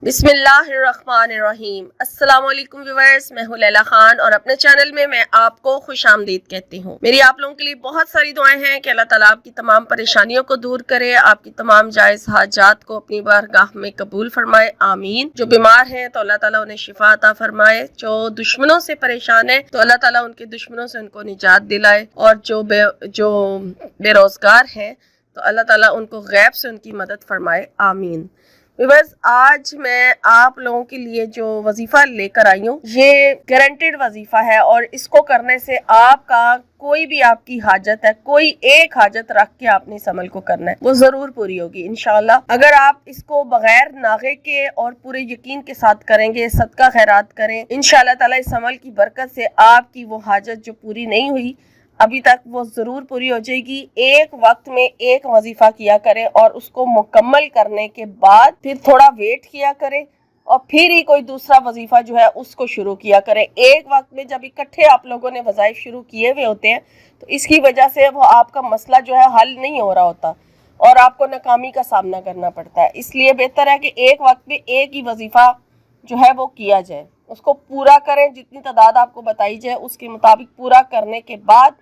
बिस्मिल्लाहिर्रहमानिर्रहीम। अस्सलाम वालेकुम व्यूअर्स, मैं हूं लैला खान और अपने चैनल में मैं आपको खुश आमदीद कहती हूं। मेरी आप लोगों के लिए बहुत सारी दुआएं हैं कि अल्लाह ताला आपकी तमाम परेशानियों को दूर करे, आपकी तमाम जायज हाजात को अपनी बारगाह में कबूल फरमाए, आमीन। जो बीमार हैं तो अल्लाह ताला उन्हें शिफा अता फरमाए, जो दुश्मनों से परेशान है तो अल्लाह ताला उनके दुश्मनों से उनको निजात दिलाए, और जो बेरोजगार है तो अल्लाह ताला उनको गैब से उनकी मदद फरमाए, आमीन। बस आज मैं आप लोगों के लिए जो वजीफा लेकर आई हूँ ये गारंटेड वजीफा है, और इसको करने से आपका कोई भी आपकी हाजत है, कोई एक हाजत रख के आपने इस अमल को करना है, वो जरूर पूरी होगी इंशाल्लाह। अगर आप इसको बगैर नागे के और पूरे यकीन के साथ करेंगे, सदका खैरात करें, इंशाल्लाह ताला इस अमल की बरकत से आपकी वो हाजत जो पूरी नहीं हुई अभी तक वो जरूर पूरी हो जाएगी। एक वक्त में एक वजीफा किया करें और उसको मुकम्मल करने के बाद फिर थोड़ा वेट किया करें और फिर ही कोई दूसरा वजीफा जो है उसको शुरू किया करें। एक वक्त में जब इकट्ठे आप लोगों ने वज़ाइफ शुरू किए हुए होते हैं तो इसकी वजह से वो आपका मसला जो है हल नहीं हो रहा होता और आपको नाकामी का सामना करना पड़ता है। इसलिए बेहतर है कि एक वक्त में एक ही वजीफा जो है वो किया जाए, उसको पूरा करें, जितनी तादाद आपको बताई जाए उसके मुताबिक पूरा करने के बाद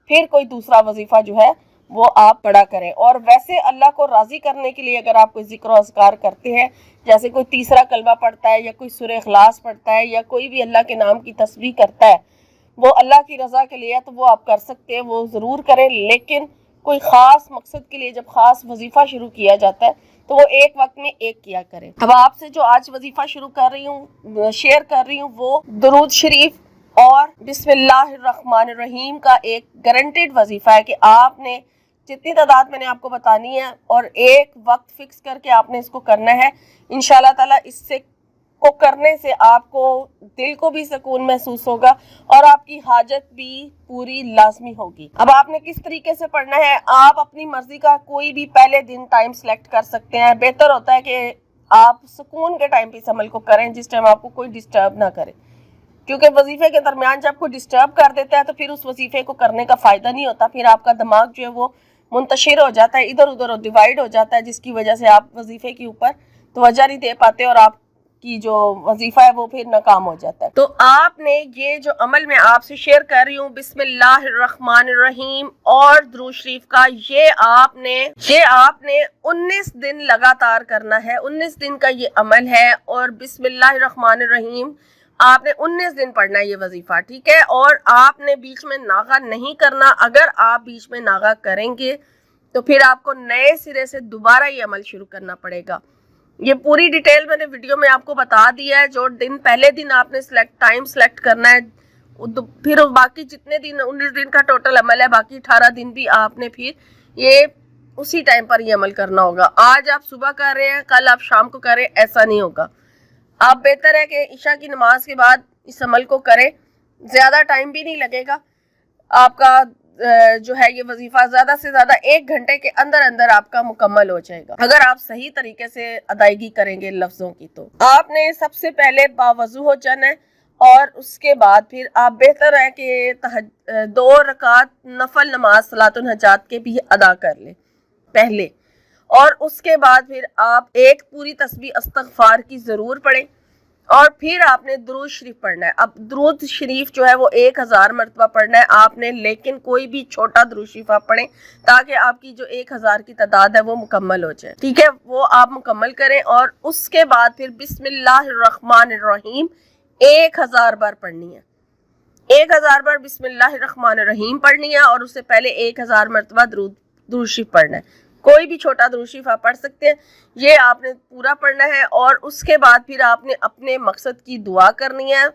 फिर कोई दूसरा वजीफा जो है वो आप पढ़ा करें। और वैसे अल्लाह को राज़ी करने के लिए अगर आप कोई जिक्र अज़कार करते हैं, जैसे कोई तीसरा कलमा पढ़ता है या कोई सूरह इखलास पढ़ता है या कोई भी अल्लाह के नाम की तस्बीह करता है, वो अल्लाह की रज़ा के लिए है तो वो आप कर सकते हैं, वो ज़रूर करें। लेकिन कोई ख़ास मकसद के लिए जब ख़ास वजीफ़ा शुरू किया जाता है तो वो एक वक्त में एक किया करें। अब आपसे जो आज वजीफ़ा शुरू कर रही हूँ, शेयर कर रही हूँ, वो दुरूद शरीफ और बिस्मिल्लाहिर्रहमानिर्रहीम का एक गारंटेड वजीफा है कि आपने जितनी तादाद मैंने आपको बतानी है और एक वक्त फिक्स करके आपने इसको करना है। इंशाल्लाह ताला इससे को करने से आपको दिल को भी सुकून महसूस होगा और आपकी हाजत भी पूरी लाजमी होगी। अब आपने किस तरीके से पढ़ना है, आप अपनी मर्जी का कोई भी पहले दिन टाइम सेलेक्ट कर सकते हैं। बेहतर होता है कि आप सुकून के टाइम पे इस अमल को करें, जिस टाइम आपको कोई डिस्टर्ब ना करे, क्योंकि वजीफे के दरमियान जब कोई डिस्टर्ब कर देता है तो फिर उस वजीफे को करने का फ़ायदा नहीं होता, फिर आपका दिमाग जो है वो मुंतशिर हो जाता है, इधर उधर डिवाइड हो जाता है, जिसकी वजह से आप वजीफे के ऊपर तवज्जो नहीं दे पाते और आपकी जो वजीफा है वो फिर नाकाम हो जाता है। तो आपने ये जो अमल मैं आपसे शेयर कर रही हूँ बिस्मिल्लाहिर्रहमानिर्रहीम और दुरूद शरीफ का, ये आपने 19 दिन लगातार करना है। 19 दिन का ये अमल है और बिस्मिल्लाहिर्रहमानिर्रहीम आपने 19 दिन पढ़ना है ये वजीफा, ठीक है। और आपने बीच में नागा नहीं करना। अगर आप बीच में नागा करेंगे तो फिर आपको नए सिरे से दोबारा ये अमल शुरू करना पड़ेगा। ये पूरी डिटेल मैंने वीडियो में आपको बता दिया है। जो दिन पहले दिन आपने टाइम सेलेक्ट करना है, फिर बाकी जितने दिन 19 दिन का टोटल अमल है, बाकी 18 दिन भी आपने फिर ये उसी टाइम पर ये अमल करना होगा। आज आप सुबह कर रहे हैं, कल आप शाम को करें, ऐसा नहीं होगा। आप बेहतर है कि इशा की नमाज के बाद इस अमल को करें, ज़्यादा टाइम भी नहीं लगेगा आपका। जो है ये वजीफा ज़्यादा से ज़्यादा 1 घंटे के अंदर अंदर आपका मुकम्मल हो जाएगा अगर आप सही तरीके से अदायगी करेंगे लफ्ज़ों की। तो आपने सबसे पहले बावजू हो जाना है और उसके बाद फिर आप बेहतर है कि 2 रकात नफल नमाज सलातुल हजात के भी अदा कर लें पहले, और उसके बाद फिर आप एक पूरी तस्बीह इस्तग़फ़ार की ज़रूर पढ़ें और फिर आपने दुरूद शरीफ पढ़ना है। अब दुरूद शरीफ जो है वो 1000 मरतबा पढ़ना है आपने, लेकिन कोई भी छोटा दुरूद शरीफ आप पढ़ें ताकि आपकी जो 1000 की तादाद है वो मुकम्मल हो जाए, ठीक है। वो आप मुकम्मल करें और उसके बाद फिर बिस्मिल्लाहिर्रहमानिर्रहीम 1000 बार पढ़नी है। 1000 बार बिस्मिल्लाहिर्रहमानिर्रहीम पढ़नी है और उससे पहले 1000 मरतबा दुरूद शरीफ पढ़ना है। कोई भी छोटा दुरूद शरीफ आप पढ़ सकते हैं, ये आपने पूरा पढ़ना है। और उसके बाद फिर आपने अपने मकसद की दुआ करनी है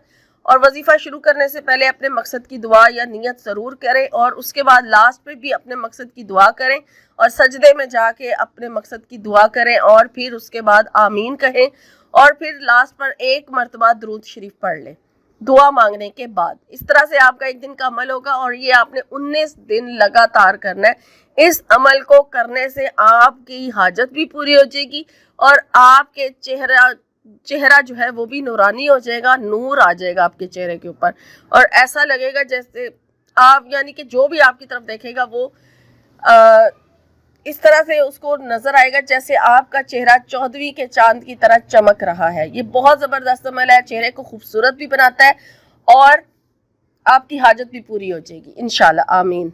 और वजीफा शुरू करने से पहले अपने मकसद की दुआ या नियत ज़रूर करें और उसके बाद लास्ट पे भी अपने मकसद की दुआ करें और सजदे में जाके अपने मकसद की दुआ करें और फिर उसके बाद आमीन कहें और फिर लास्ट पर 1 मरतबा दुरूद शरीफ पढ़ लें दुआ मांगने के बाद। इस तरह से आपका 1 दिन का अमल होगा और ये आपने 19 दिन लगातार करना है। इस अमल को करने से आपकी हाजत भी पूरी हो जाएगी और आपके चेहरा जो है वो भी नूरानी हो जाएगा, नूर आ जाएगा आपके चेहरे के ऊपर और ऐसा लगेगा जैसे आप, यानी कि जो भी आपकी तरफ देखेगा वो اس طرح سے اس کو نظر آئے گا جیسے آپ کا چہرہ 14ویں کے چاند کی طرح چمک رہا ہے. یہ بہت زبردست عمل ہے, چہرے کو خوبصورت بھی بناتا ہے اور آپ کی حاجت بھی پوری ہو جائے گی انشاءاللہ. آمین.